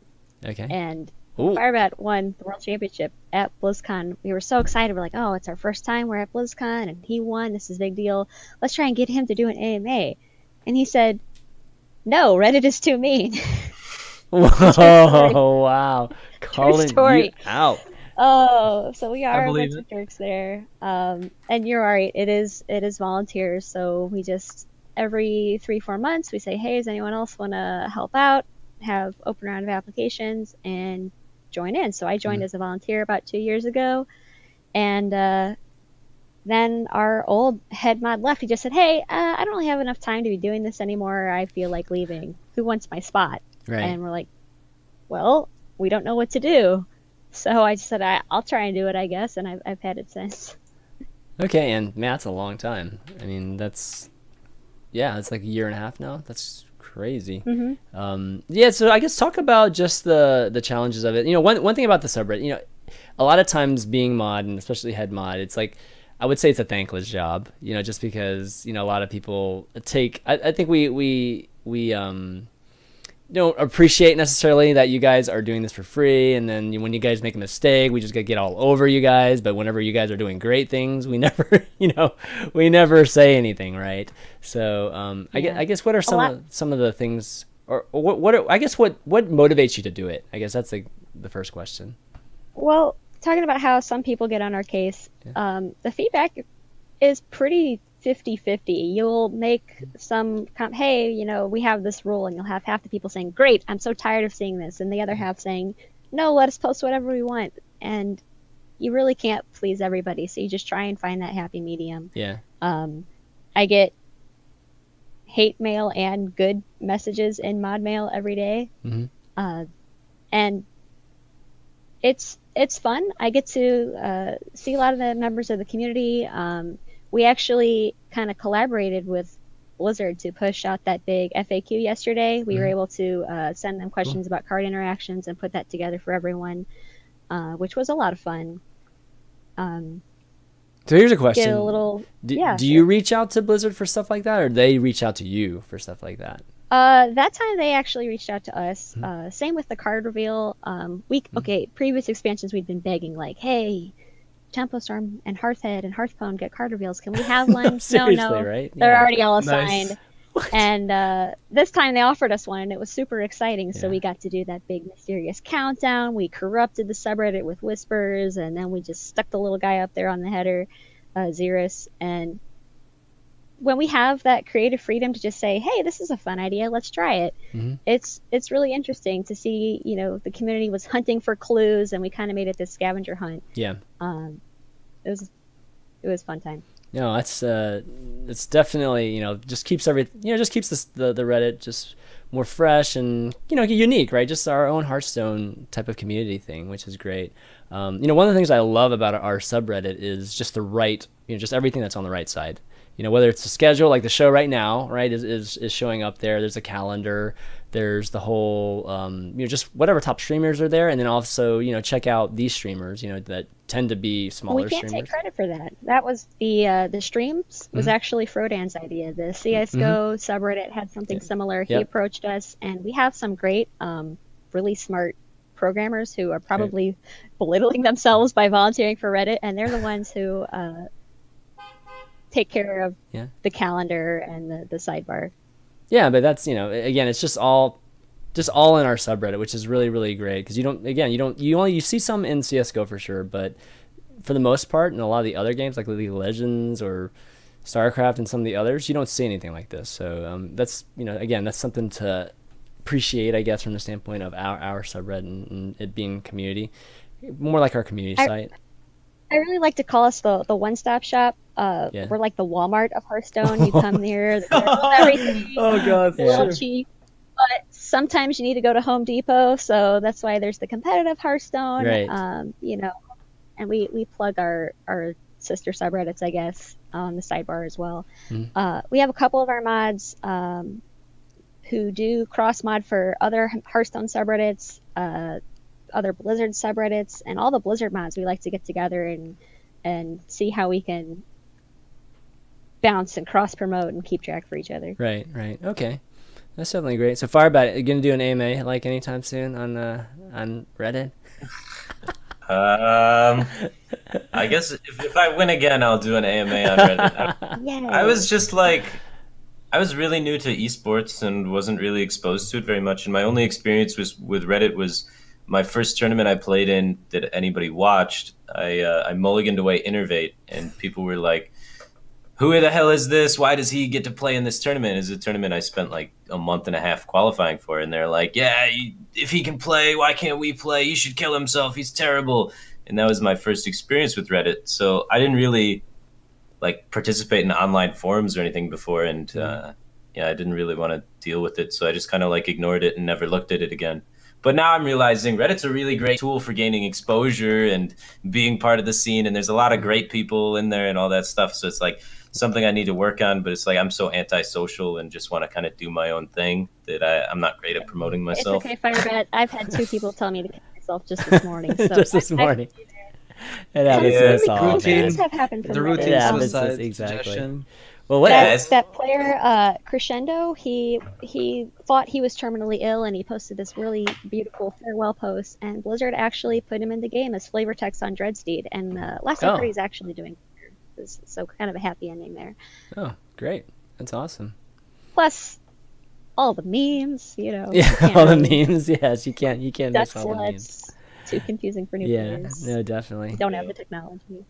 Okay. And Firebat won the World Championship at BlizzCon. We were so excited. We're like, oh, it's our first time we're at BlizzCon, and he won. This is a big deal. Let's try and get him to do an AMA. And he said, no, Reddit is too mean. Whoa, wow. Calling you out. Oh, so we are a bunch of jerks there. And you're right. It is volunteers. So we just, every 3-4 months, we say, hey, does anyone else want to help out? Have open round of applications and join in. So I joined as a volunteer about 2 years ago, and then our old head mod left. He just said, hey, I don't really have enough time to be doing this anymore. I feel like leaving. Who wants my spot? Right. And we're like, well, we don't know what to do. So I just said, I'll try and do it, I guess, and I've had it since. Okay, and Matt's a long time. I mean, it's like a year and a half now. That's crazy. So I guess talk about just the challenges of it. You know, one thing about the subreddit, you know, a lot of times being mod, and especially head mod, it's like, I would say it's a thankless job, you know, just because, you know, a lot of people I think we don't appreciate necessarily that you guys are doing this for free, and then when you guys make a mistake, we just get all over you guys. But whenever you guys are doing great things, we never, you know, we never say anything, right? So I guess what are some of the things, or what motivates you to do it? I guess that's the first question. Well, talking about how some people get on our case, the feedback is pretty 50-50. You'll make some hey, you know, we have this rule, and you'll have half the people saying, great, I'm so tired of seeing this, and the other half saying, no, let us post whatever we want. And you really can't please everybody, so you just try and find that happy medium. I get hate mail and good messages in mod mail every day. And it's fun. I get to see a lot of the members of the community. We actually kind of collaborated with Blizzard to push out that big FAQ yesterday. We were able to send them questions about card interactions and put that together for everyone, which was a lot of fun. So here's a question. Get a little, do you reach out to Blizzard for stuff like that, or they reach out to you for stuff like that? That time they actually reached out to us. Same with the card reveal. Previous expansions we'd been begging, like, hey, Tempo Storm and Hearthhead and Hearthpwn get card reveals. Can we have one? Seriously, no. right? They're Yeah. already all Nice. assigned. And this time they offered us one, and it was super exciting. So Yeah. we got to do that big mysterious countdown. We corrupted the subreddit with whispers, and then we just stuck the little guy up there on the header, Xerus. And when we have that creative freedom to just say, "Hey, this is a fun idea. Let's try it," it's really interesting to see. You know, the community was hunting for clues, and we kind of made it this scavenger hunt. Yeah. It was a fun time. No, it's definitely, you know, just keeps just keeps the Reddit just more fresh and, you know, unique, right? Just our own Hearthstone type of community thing, which is great. You know, one of the things I love about our subreddit is just just everything that's on the right side. You know, whether it's the schedule, like the show right now, right, is showing up there. There's a calendar. There's the whole, you know, just whatever top streamers are there, and then also, you know, check out these streamers, you know, that tend to be smaller We can't streamers. take credit for that. That was the streams was actually Frodan's idea. The CS:GO subreddit had something similar. He approached us, and we have some great, really smart programmers who are probably belittling themselves by volunteering for Reddit, and they're the ones who take care of the calendar and the sidebar. Yeah, but that's, you know, again, it's just all in our subreddit, which is really, really great, because you see some in CS:GO for sure, but for the most part, in a lot of the other games like League of Legends or StarCraft and some of the others, you don't see anything like this. So that's, you know, again, that's something to appreciate, I guess, from the standpoint of our subreddit and it being community, more like our community site. I really like to call us the one-stop shop. We're like the Walmart of Hearthstone. You come here, there's everything. Oh god, it's a little cheap. But sometimes you need to go to Home Depot, so that's why there's the competitive Hearthstone. Right. You know, and we plug our sister subreddits, I guess, on the sidebar as well. We have a couple of our mods who do cross mod for other Hearthstone subreddits, other Blizzard subreddits, and all the Blizzard mods. We like to get together and see how we can bounce and cross promote and keep track for each other. Right. Okay, that's definitely great. So Firebat, you gonna do an AMA like anytime soon on Reddit? I guess if I win again, I'll do an AMA on Reddit. I was just like, I was really new to esports and wasn't really exposed to it very much, and my only experience with Reddit was my first tournament I played in that anybody watched. I mulliganed away Innervate, and people were like, who the hell is this? Why does he get to play in this tournament? It's a tournament I spent like a month and a half qualifying for, and they're like, yeah, if he can play, why can't we play? He should kill himself. He's terrible. And that was my first experience with Reddit. So I didn't really like participate in online forums or anything before, and I didn't really want to deal with it. So I just kind of like ignored it and never looked at it again. But now I'm realizing Reddit's a really great tool for gaining exposure and being part of the scene. And there's a lot of great people in there and all that stuff. So it's like something I need to work on. But it's like I'm so antisocial and just want to kind of do my own thing that I'm not great at promoting myself. It's okay, Firebat. I've had 2 people tell me to kill myself just this morning. So just this morning. It happens to us all, man. Things have happened from The routine suicide suggestion. Well, that player Crescendo, he thought he was terminally ill, and he posted this really beautiful farewell post, and Blizzard actually put him in the game as flavor text on Dreadsteed, and last I heard he's actually doing better. So kind of a happy ending there. Oh, great. That's awesome. Plus all the memes, you know. Yeah, all the memes. Yes, you can't miss all the memes. Too confusing for new players. No, definitely. Don't have the technology.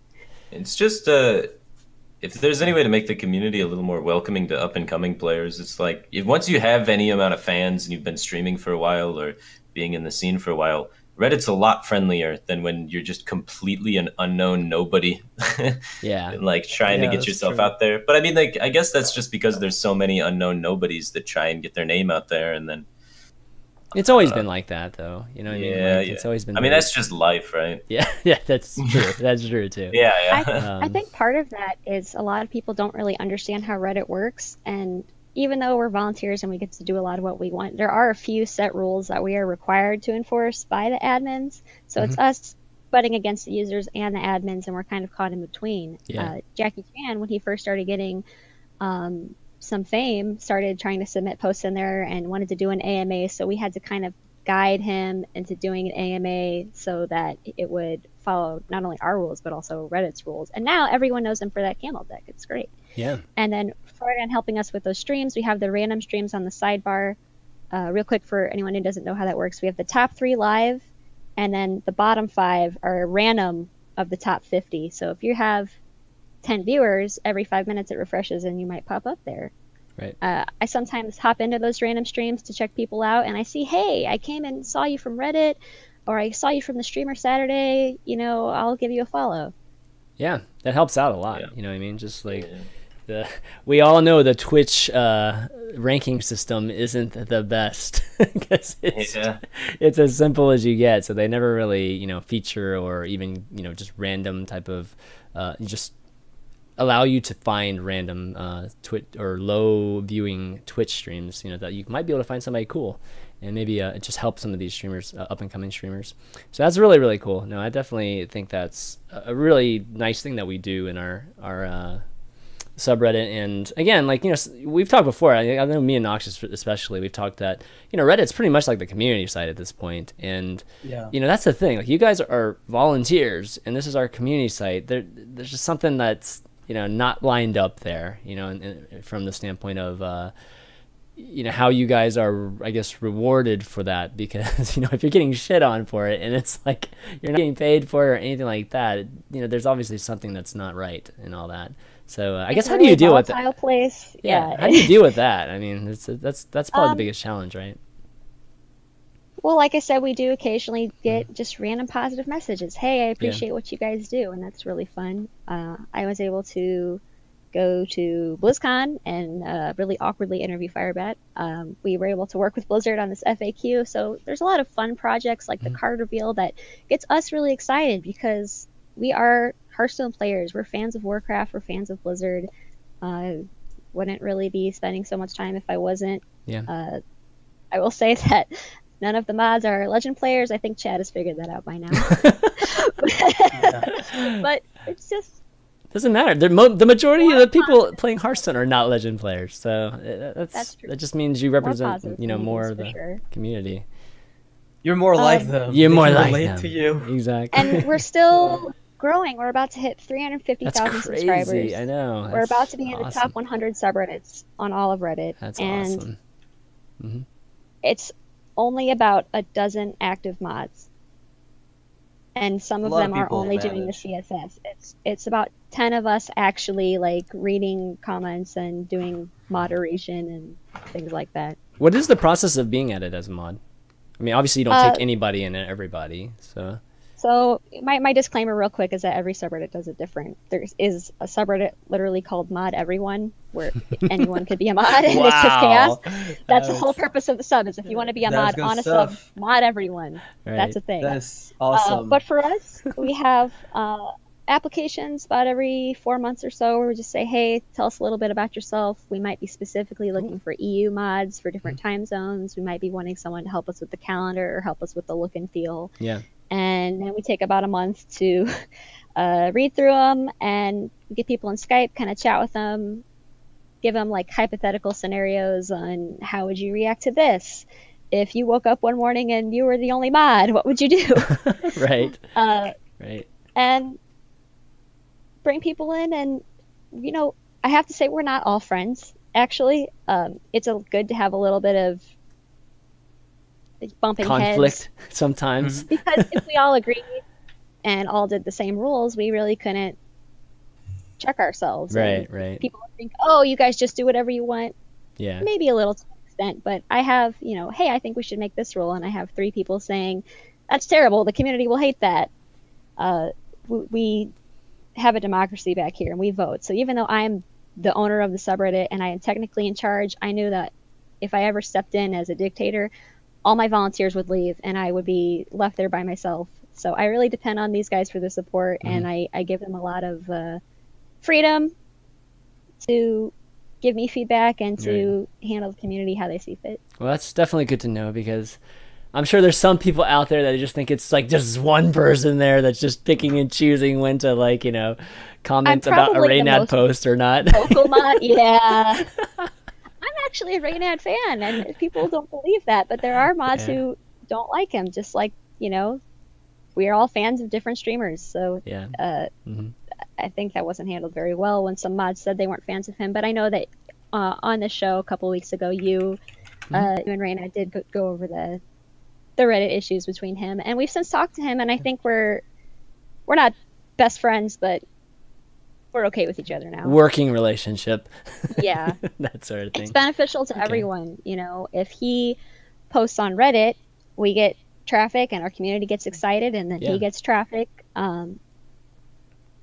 It's just if there's any way to make the community a little more welcoming to up-and-coming players, it's like once you have any amount of fans and you've been streaming for a while or being in the scene for a while, Reddit's a lot friendlier than when you're just completely an unknown nobody. And like trying to get yourself out there. But I mean, like, I guess that's just because there's so many unknown nobodies that try and get their name out there, and then it's always been like that, though. You know what I mean? Like, it's always been. I mean, that's just life, right? Yeah, that's true. That's true too. I think part of that is a lot of people don't really understand how Reddit works, and even though we're volunteers and we get to do a lot of what we want, there are a few set rules that we are required to enforce by the admins. So it's us butting against the users and the admins, and we're kind of caught in between. Jackie Chan, when he first started getting some fame, started trying to submit posts in there and wanted to do an AMA, so we had to kind of guide him into doing an AMA so that it would follow not only our rules but also Reddit's rules. And now everyone knows him for that camel deck. It's great. Yeah. And then further on helping us with those streams, we have the random streams on the sidebar. Real quick for anyone who doesn't know how that works, we have the top 3 live, and then the bottom 5 are random of the top 50. So if you have 10 viewers, every 5 minutes it refreshes and you might pop up there. Right. I sometimes hop into those random streams to check people out, and I see, hey, I came and saw you from Reddit, or I saw you from the streamer Saturday, you know, I'll give you a follow. Yeah, that helps out a lot. You know what I mean? Just like we all know the Twitch ranking system isn't the best because it's as simple as you get. So they never really, you know, feature or even, you know, just random type of just allow you to find random Twitch or low viewing Twitch streams, you know, that you might be able to find somebody cool, and maybe it just helps some of these streamers, up and coming streamers. So that's really, really cool. No, I definitely think that's a really nice thing that we do in our subreddit. And again, like, you know, we've talked before, I know me and Noxious especially, we've talked that, you know, Reddit's pretty much like the community site at this point. And you know, that's the thing, like, you guys are volunteers and this is our community site. There's just something that's, you know, not lined up there, you know, and from the standpoint of you know, how you guys are, I guess, rewarded for that, because, you know, if you're getting shit on for it and it's like you're not getting paid for it or anything like that, you know, there's obviously something that's not right and all that. So I guess, how do you deal with that? Place. Yeah. How do you deal with that? I mean, that's probably the biggest challenge, right? Well, like I said, we do occasionally get just random positive messages. Hey, I appreciate what you guys do, and that's really fun. I was able to go to BlizzCon and really awkwardly interview Firebat. We were able to work with Blizzard on this FAQ, so there's a lot of fun projects like the card reveal that gets us really excited, because we are Hearthstone players. We're fans of Warcraft. We're fans of Blizzard. Wouldn't really be spending so much time if I wasn't. I will say that none of the mods are Legend players. I think Chad has figured that out by now. But it's just... Doesn't matter. The majority of the people playing Hearthstone are not Legend players. So that's true. That just means you represent, you know, more of the community. You're more like them. You're more like them. To you. Exactly. And we're still growing. We're about to hit 350,000 subscribers. I know. We're about to be in the top 100 subreddits on all of Reddit. That's and awesome. It's only about a dozen active mods, and some of them are only doing the CSS. It's about 10 of us actually like reading comments and doing moderation and things like that. What is the process of being at it as a mod? I mean, obviously you don't take anybody and everybody, so... So my disclaimer real quick is that every subreddit does it different. There is a subreddit literally called Mod Everyone, where anyone could be a mod, and it's just chaos. That's the whole purpose of the sub, is if you want to be a mod on a sub, mod everyone. Right. That's a thing. That's awesome. But for us, we have applications about every 4 months or so where we just say, hey, tell us a little bit about yourself. We might be specifically looking for EU mods for different time zones. We might be wanting someone to help us with the calendar or help us with the look and feel. Yeah. And then we take about a month to read through them and get people on Skype, kind of chat with them, give them like hypothetical scenarios on how would you react to this. If you woke up one morning and you were the only mod, what would you do? Right. Right. And bring people in, and, you know, I have to say we're not all friends, actually. It's good to have a little bit of bumping conflict heads sometimes, because if we all agreed and all did the same rules, we really couldn't check ourselves. Right. People think, oh, you guys just do whatever you want. Yeah, maybe a little to an extent, but I have, you know, hey, I think we should make this rule, and I have 3 people saying that's terrible, the community will hate that. We have a democracy back here and we vote. So even though I'm the owner of the subreddit and I am technically in charge, I knew that if I ever stepped in as a dictator, all my volunteers would leave and I would be left there by myself. So I really depend on these guys for the support, and I give them a lot of freedom to give me feedback and to handle the community how they see fit. Well, that's definitely good to know, because I'm sure there's some people out there that just think it's like just one person there that's just picking and choosing when to, like, you know, comment about a Reynad post or not. Vocal mod, yeah. I'm actually a Reynad fan, and people don't believe that, but there are mods who don't like him. Just like, you know, we are all fans of different streamers. So yeah. I think that wasn't handled very well when some mods said they weren't fans of him. But I know that on the show a couple weeks ago, you and Raina did go over the Reddit issues between him, and we've since talked to him, and I think we're not best friends, but we're okay with each other now. Working relationship. Yeah. That sort of thing. It's beneficial to everyone. You know, if he posts on Reddit, we get traffic and our community gets excited, and then he gets traffic.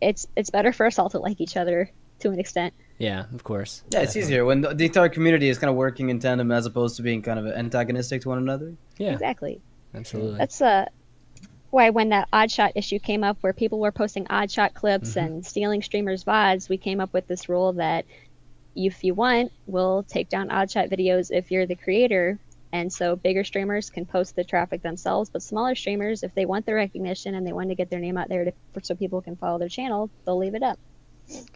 It's better for us all to like each other to an extent. Yeah, of course. Yeah, it's easier when the entire community is kind of working in tandem as opposed to being kind of antagonistic to one another. Yeah. Exactly. Absolutely. That's why when that Oddshot issue came up where people were posting Oddshot clips and stealing streamers' VODs, we came up with this rule that if you want, we'll take down Oddshot videos if you're the creator. And so bigger streamers can post the traffic themselves, but smaller streamers, if they want the recognition and they want to get their name out there so people can follow their channel, they'll leave it up.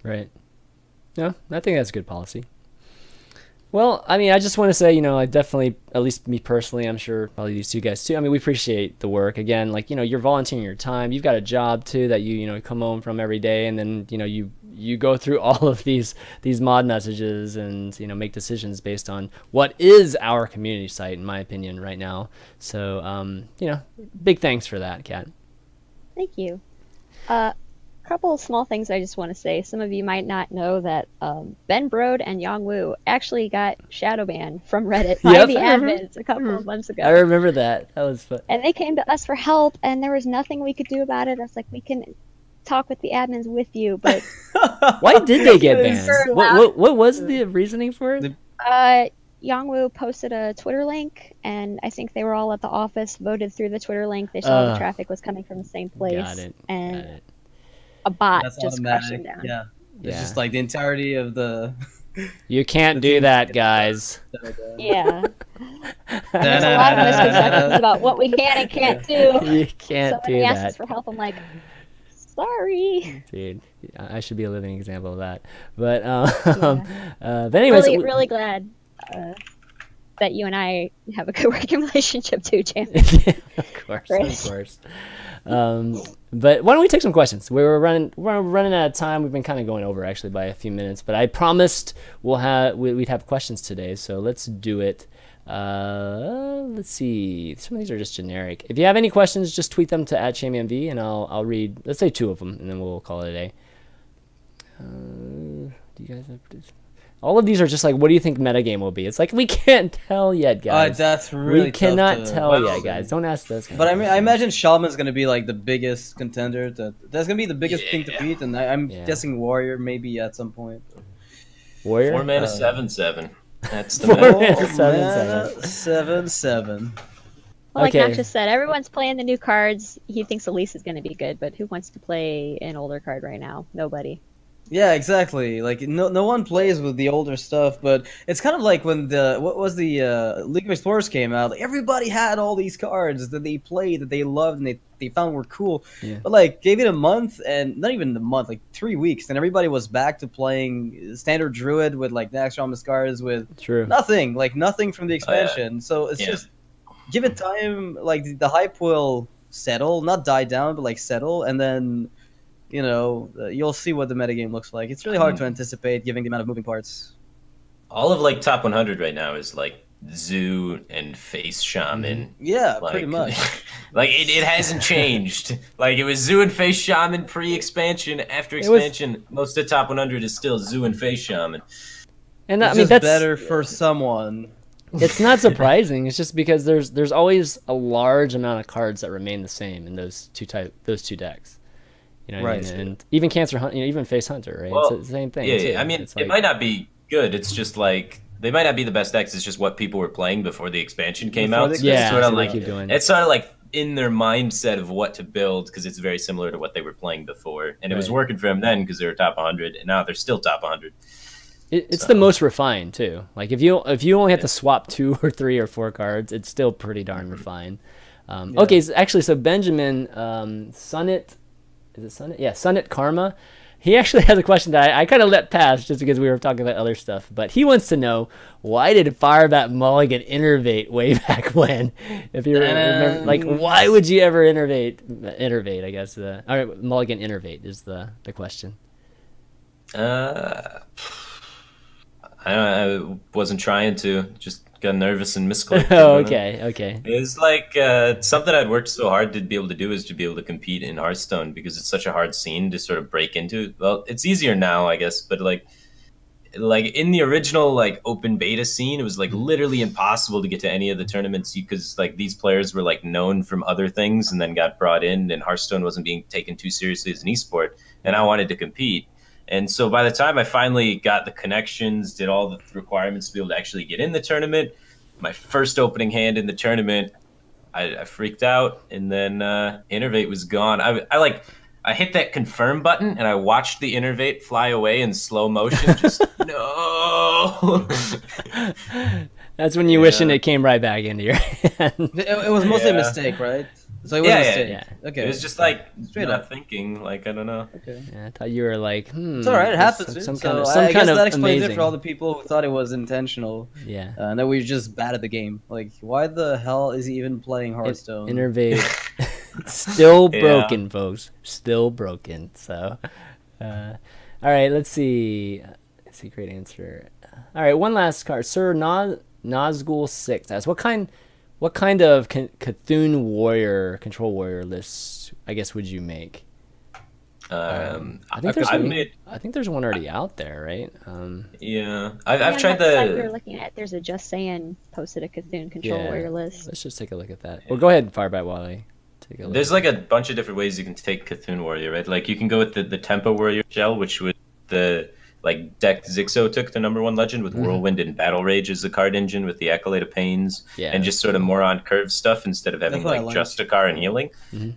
Right. No, I think that's good policy. Well, I mean, I just want to say, you know, I definitely, at least me personally, I'm sure probably these two guys too. I mean, we appreciate the work. Again, like, you know, you're volunteering your time. You've got a job too that you know, come home from every day, and then, you know, you go through all of these mod messages and, you know, make decisions based on what is our community site, in my opinion, right now. So, you know, big thanks for that, Kat. Thank you. Couple of small things I just want to say. Some of you might not know that Ben Brode and Yang Wu actually got shadow banned from Reddit by the admins a couple of months ago. I remember that. That was fun. And they came to us for help, and there was nothing we could do about it. I was like, we can talk with the admins with you, but why did they get banned? What was the reasoning for it? Yang Wu posted a Twitter link, and I think they were all at the office, voted through the Twitter link. They saw the traffic was coming from the same place. Got it. A bot That's just crushed him down. Yeah. It's just like the entirety of the... You can't do that, guys. Yeah. There's a lot of misconceptions about what we can and can't do. You can't do that. Asks us for help. I'm like, sorry. Dude, I should be a living example of that. But, but anyways... Really glad that you and I have a good working relationship too, Chan. Of course. But why don't we take some questions? We're running out of time. We've been kind of going over actually by a few minutes, but I promised we'd have questions today, so let's do it. Let's see. Some of these are just generic. If you have any questions, just tweet them to @ChanManV, and I'll read. Let's say 2 of them, and then we'll call it a day. Do you guys have? All of these are just like, what do you think metagame will be? It's like, we can't tell yet, guys. That's really We cannot tell yet, guys. Don't ask this. But I mean, I imagine Shaman's going to be like the biggest contender. That's going to be the biggest thing to beat, and I'm guessing Warrior maybe at some point. Warrior? 4 mana 7/7. That's the 4 meta. mana 7/7. 7/7. Well, like Okay. Noxious said, everyone's playing the new cards. He thinks Elise is going to be good, but who wants to play an older card right now? Nobody. Yeah, exactly. Like no one plays with the older stuff, but it's kind of like when the League of Explorers came out. Like, everybody had all these cards that they played, that they loved, and they found were cool. Yeah. But like, gave it a month, and not even a month, like 3 weeks, and everybody was back to playing standard Druid with like Nax Shaman cards with nothing from the expansion. So it's just give it time. Like the hype will settle, not die down, but like settle, and then. You know, you'll see what the metagame looks like. It's really hard to anticipate, given the amount of moving parts. All of like top 100 right now is like Zoo and Face Shaman. Yeah, like, pretty much. Like it hasn't changed. Like it was Zoo and Face Shaman pre-expansion. After expansion, most of the top 100 is still Zoo and Face Shaman. And I mean, that's better for someone. It's not surprising. It's just because there's always a large amount of cards that remain the same in those two decks. You know what I mean? And even Cancer Hunt, even Face Hunter, right? Well, it's the same thing. Yeah, I mean, it's like, it might not be good. It's just like they might not be the best decks. It's just what people were playing before the expansion came out. Yeah, it's sort of like keep doing. It's sort of like in their mindset of what to build because it's very similar to what they were playing before, and it was working for them then because they were top 100, and now they're still top 100. It's the most refined too. Like if you only have to swap 2 or 3 or 4 cards, it's still pretty darn refined. Okay, so actually, so Benjamin Sunnet. Is it Sunnet? Yeah, Sunnet Karma. He actually has a question that I kind of let pass just because we were talking about other stuff. But he wants to know, why did Firebat mulligan innervate way back when? If you remember, like, why would you ever innervate? I guess or mulligan innervate is the question. I wasn't trying to. Just got nervous and misclicked. Oh, okay. It's like something I'd worked so hard to be able to do is to be able to compete in Hearthstone because it's such a hard scene to sort of break into. Well, it's easier now, I guess, but like in the original like open beta scene, it was like literally impossible to get to any of the tournaments because like these players were like known from other things and then got brought in, and Hearthstone wasn't being taken too seriously as an esport, and I wanted to compete. And so by the time I finally got the connections, did all the requirements to be able to actually get in the tournament, my first opening hand in the tournament, I freaked out, and then Innervate was gone. I hit that confirm button, and I watched the Innervate fly away in slow motion. Just, no! That's when you wishing it came right back into your hand. It was mostly a mistake, right? So it was a mistake. Yeah. Okay. It was just like straight not up thinking. Like I don't know. Okay. Yeah, I thought you were like, It's all right. It happens. Some kind of that explains amazing. it for all the people who thought it was intentional. Yeah. And that we were just bad at the game. Like, why the hell is he even playing Hearthstone? Innervate. Still broken, folks. Still broken. So, all right. Let's see. Great answer. All right. One last card. Sir Nazgul 6 asks, what kind of Cthulhu warrior, control warrior lists, I guess, would you make? I think there's one already out there, right? Yeah, I've tried the. You're looking at. There's a Just Saying posted a Cthulhu control warrior list. Let's just take a look at that. Well, go ahead, Firebat, while I take a look. There's like a bunch of different ways you can take Cthulhu warrior, right? Like you can go with the Tempo warrior shell, which would the like deck Zixo took the #1 legend with Whirlwind and Battle Rage as the card engine with the Accolade of Pains and just sort of more on curve stuff instead of having like Justicar and healing.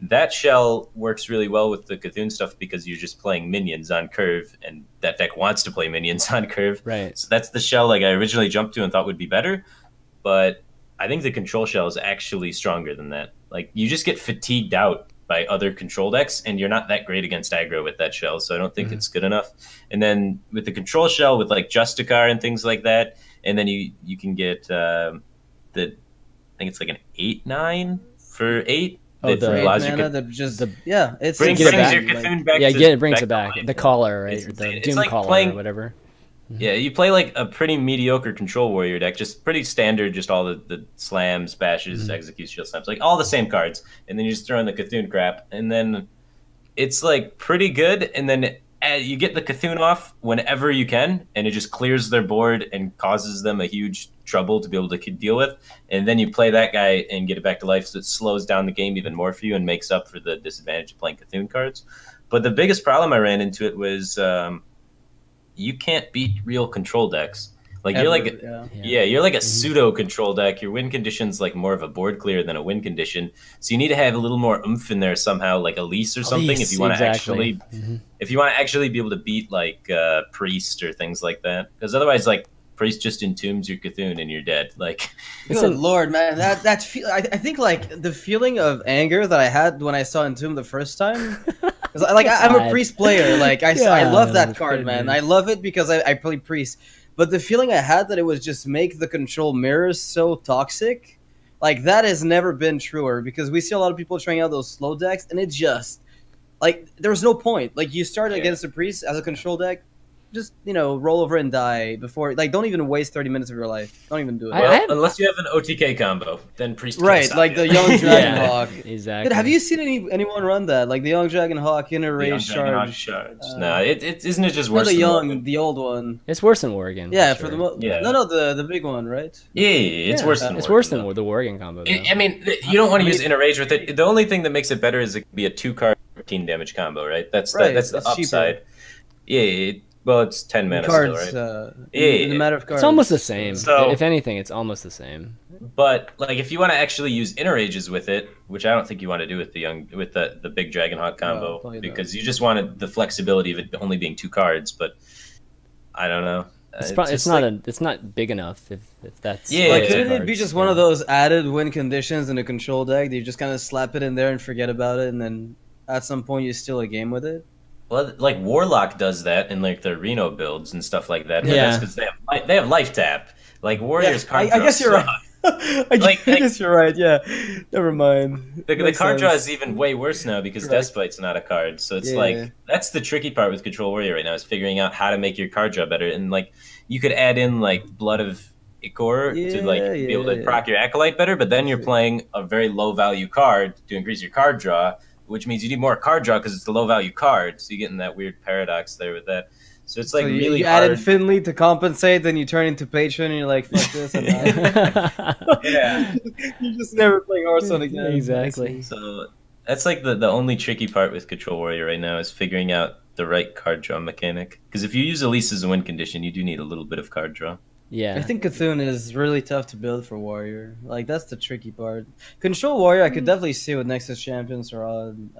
That shell works really well with the Cthulhu stuff because you're just playing minions on curve, and that deck wants to play minions on curve. Right. So that's the shell like I originally jumped to and thought would be better, but I think the control shell is actually stronger than that. Like you just get fatigued out by other control decks, and you're not that great against aggro with that shell, so I don't think it's good enough. And then with the control shell, with like Justicar and things like that, and then you can get I think it's like an 8/9 for 8. It brings your Cthulhu back. Yeah, it brings it back. The Caller, right? The Doom like Caller or whatever. Yeah, you play like a pretty mediocre control warrior deck, just pretty standard, just all the slams, bashes, executes, shield slams, like all the same cards, and then you just throw in the Cthulhu crap, and then it's like pretty good, and then you get the Cthulhu off whenever you can, and it just clears their board and causes them a huge trouble to be able to deal with, and then you play that guy and get it back to life, so it slows down the game even more for you and makes up for the disadvantage of playing Cthulhu cards. But the biggest problem I ran into it was you can't beat real control decks. Like you're like you're like a pseudo control deck. Your win condition's like more of a board clear than a win condition. So you need to have a little more oomph in there somehow, like Elise or something, if you want to actually be able to beat like Priest or things like that. Because otherwise, like Priest just entombs your Cthulhu and you're dead. Like, good lord, man, I think like the feeling of anger that I had when I saw Entomb the first time. Like I'm a Priest player. Like I love that card, man. I love it because I play Priest. But the feeling I had that it was just make the control mirrors so toxic, like that has never been truer. Because we see a lot of people trying out those slow decks, and it just like there's no point. Like you start against a Priest as a control deck, just roll over and die before. Like don't even waste 30 minutes of your life. Don't even do it. Well, unless you have an OTK combo, then Priest. Right, like the Young Dragon Hawk. Exactly. Dude, have you seen anyone run that? Like the Young Dragon Hawk Rage Charge. No, isn't it just worse? The old one. It's worse than Worgen. Yeah, for the the big one, right? Yeah, it's worse than. It's worse than the Worgen combo. I mean, you don't want to use Rage with it. The only thing that makes it better is it can be a 2-card 13 damage combo, right? That's the upside. Yeah. Well, it's 10 mana cards, still, right? In the matter of cards. It's almost the same. So, if anything, it's almost the same. But like, if you want to actually use Rages with it, which I don't think you want to do with the big Dragonhawk combo, because you just wanted the flexibility of it only being 2 cards. But I don't know. It's not big enough if that's couldn't it be just one of those added win conditions in a control deck that you just kind of slap it in there and forget about it, and then at some point you steal a game with it? Well, like Warlock does that in like their Reno builds and stuff like that. But Yeah. that's because they have life tap. Like Warriors card draw I guess you're suck. right. I guess you're right. Yeah, never mind. The card draw is even way worse now because Despite's not a card. So it's like that's the tricky part with Control Warrior right now is figuring out how to make your card draw better. And like you could add in like Blood of Ichor to like be able to proc your Acolyte better, but then you're playing a very low value card to increase your card draw, which means you need more card draw because it's a low value card. So you get in that weird paradox there with that. So it's like really you hard. added Finley to compensate, then you turn into Patron, and you're like, fuck this. I'm out. Yeah. You're just never playing Hearthstone again. Exactly. So that's like the only tricky part with Control Warrior right now is figuring out the right card draw mechanic. Because if you use Elise as a win condition, you do need a little bit of card draw. Yeah. I think Cthulhu is really tough to build for Warrior. Like, that's the tricky part. Control Warrior, I could definitely see what Nexus Champions are on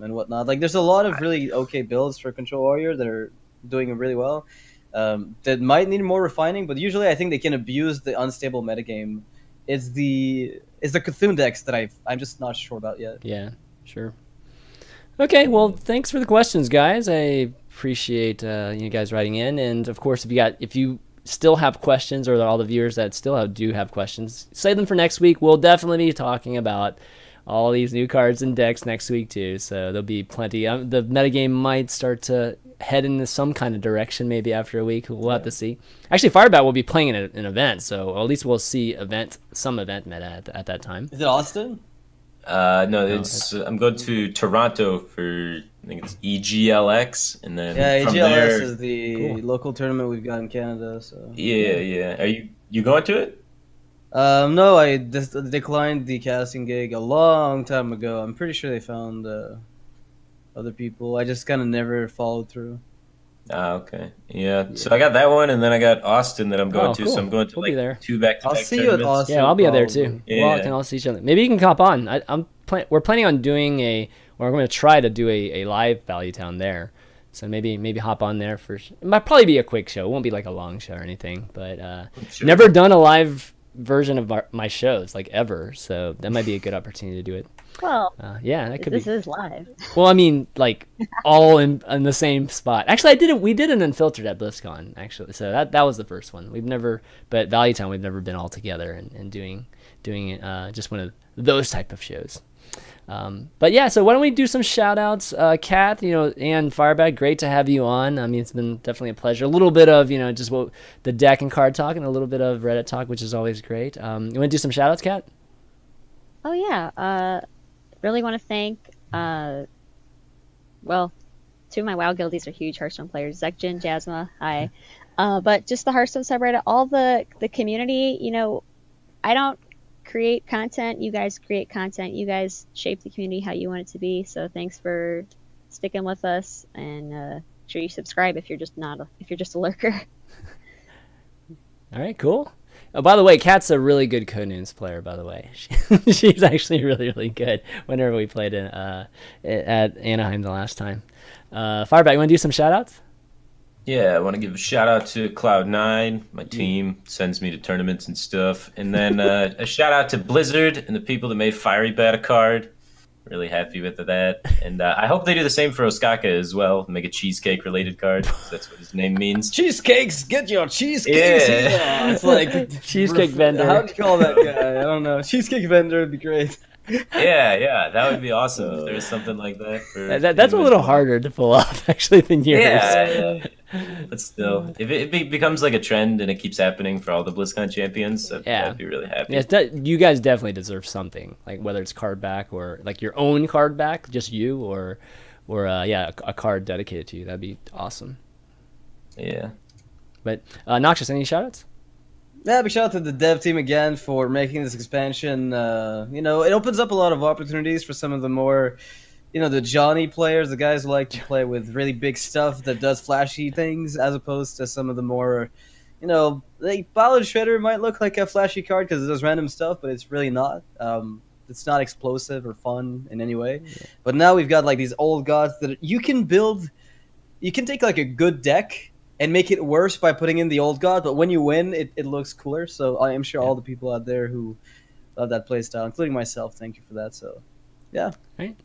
and whatnot. Like, there's a lot of really okay builds for Control Warrior that are doing really well. That might need more refining, but usually I think they can abuse the unstable metagame. It's the Cthulhu decks that I'm just not sure about yet. Yeah, sure. Okay, well, thanks for the questions, guys. I appreciate you guys writing in, and of course, if you still have questions, or all the viewers that still do have questions, save them for next week. We'll definitely be talking about all these new cards and decks next week too, so there'll be plenty. The metagame might start to head into some kind of direction maybe after a week. We'll have to see. Actually, Firebat will be playing in an event, so at least we'll see some event meta at that time. Is it Austin? No, I'm going to Toronto for, I think it's EGLX, and then from EGLX there, is the local tournament we've got in Canada. So yeah. Are you going to it? No, I declined the casting gig a long time ago. I'm pretty sure they found other people. I just kind of never followed through. Okay. Yeah. So I got that one, and then I got Austin that I'm going to. Cool. So I'm going to be there. 2 back-to-back I'll see you at Austin. Yeah, I'll be there too. Yeah. We'll all see each other. Maybe you can hop on. We're planning on doing we're going to try to do a live Value Town there. So maybe hop on there first. It might probably be a quick show. It won't be like a long show or anything. But never done a live version of my shows like ever. So that might be a good opportunity to do it. Well, yeah, that could this is live. Well, I mean, like all in the same spot. Actually, we did an Unfiltered at BlizzCon. Actually, so that was the first one. But Value Town, we've never been all together and doing just one of those type of shows. But yeah, so why don't we do some shout outs? Kat, and Firebat, great to have you on. I mean, it's been definitely a pleasure. A little bit of, just the deck and card talk, and a little bit of Reddit talk, which is always great. You want to do some shout outs, Kat? Oh yeah. Really want to thank, two of my WoW guildies are huge Hearthstone players, Zekjin, Jasma, hi. But just the Hearthstone subreddit, all the community, I don't create content, you guys create content, you guys shape the community how you want it to be, so thanks for sticking with us, and make sure you subscribe if you're just a lurker. All right, cool. Oh, by the way, Kat's a really good Codenames player, by the way. She's actually really, really good whenever we played at Anaheim the last time. Firebat, you want to do some shout-outs? Yeah, I want to give a shout-out to Cloud9. My team sends me to tournaments and stuff. And then a shout-out to Blizzard and the people that made Firebat a card. Really happy with that. And I hope they do the same for Osaka as well. Make a cheesecake-related card. That's what his name means. Cheesecakes! Get your cheesecakes! Yeah. It's like... Cheesecake vendor. How'd you call that guy? I don't know. Cheesecake vendor would be great. Yeah, that would be awesome if there was something like that. For that's a little harder to pull off, actually, than yours. Yeah. But still, if it becomes like a trend and it keeps happening for all the BlizzCon champions, I'd be really happy. Yeah, you guys definitely deserve something, like whether it's card back or like your own card back, just you, or a card dedicated to you. That'd be awesome. Yeah. But Noxious, any shoutouts? Yeah, big shout out to the dev team again for making this expansion. It opens up a lot of opportunities for some of the more, the Johnny players, the guys who like to play with really big stuff that does flashy things, as opposed to some of the more, like Ballad Shredder might look like a flashy card because it does random stuff, but it's really not. It's not explosive or fun in any way. Yeah. But now we've got like these old gods that you can build. You can take like a good deck and make it worse by putting in the old god, but when you win, it looks cooler. So I am sure all the people out there who love that playstyle, including myself, thank you for that. So, yeah. Right.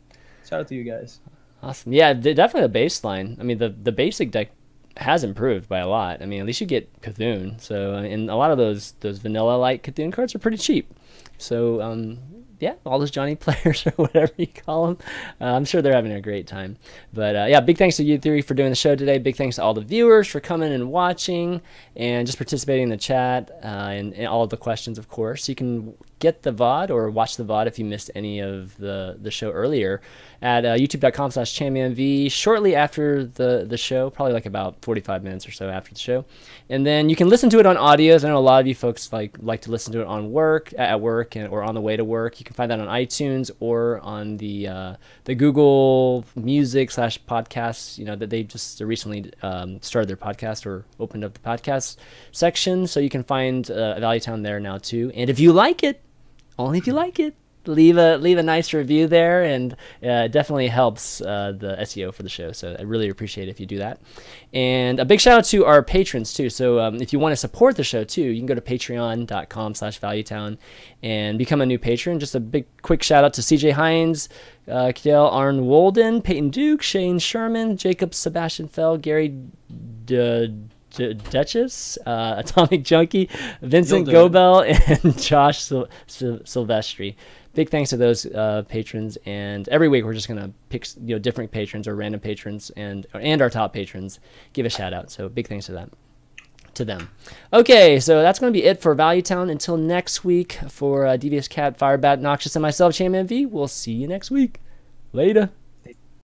Shout out to you guys. Awesome. Yeah, definitely a baseline. I mean, the basic deck has improved by a lot. I mean, at least you get Cthulhu. So, and a lot of those vanilla like Cthulhu cards are pretty cheap. So, yeah, all those Johnny players or whatever you call them, I'm sure they're having a great time. But yeah, big thanks to you three for doing the show today. Big thanks to all the viewers for coming and watching and just participating in the chat and all of the questions, of course. You can get the VOD or watch the VOD if you missed any of the show earlier at youtube.com/ChanManV shortly after the show, probably like about 45 minutes or so after the show. And then you can listen to it on audios. I know a lot of you folks like to listen to it on at work or on the way to work. You can find that on iTunes or on the Google Music /podcasts, you know, that they just recently started their podcast or opened up the podcast section. So you can find Value Town there now too. And if you like it, only if you like it, leave a nice review there, and it definitely helps the SEO for the show. So I really appreciate it if you do that. And a big shout out to our patrons too. So if you want to support the show too, you can go to patreon.com/valuetown and become a new patron. Just a big quick shout out to CJ Hines, Cadell Arn Wolden, Peyton Duke, Shane Sherman, Jacob Sebastian Fell, Gary Duchess, Atomic Junkie, Vincent Gobel, and Josh Silvestri. Big thanks to those patrons, and every week we're just gonna pick different patrons or random patrons and our top patrons, give a shout out. So big thanks to them. Okay, so that's going to be it for Value Town. Until next week, for DeviousKat, Firebat, Noxious, and myself, ChanManV, we'll see you next week. Later.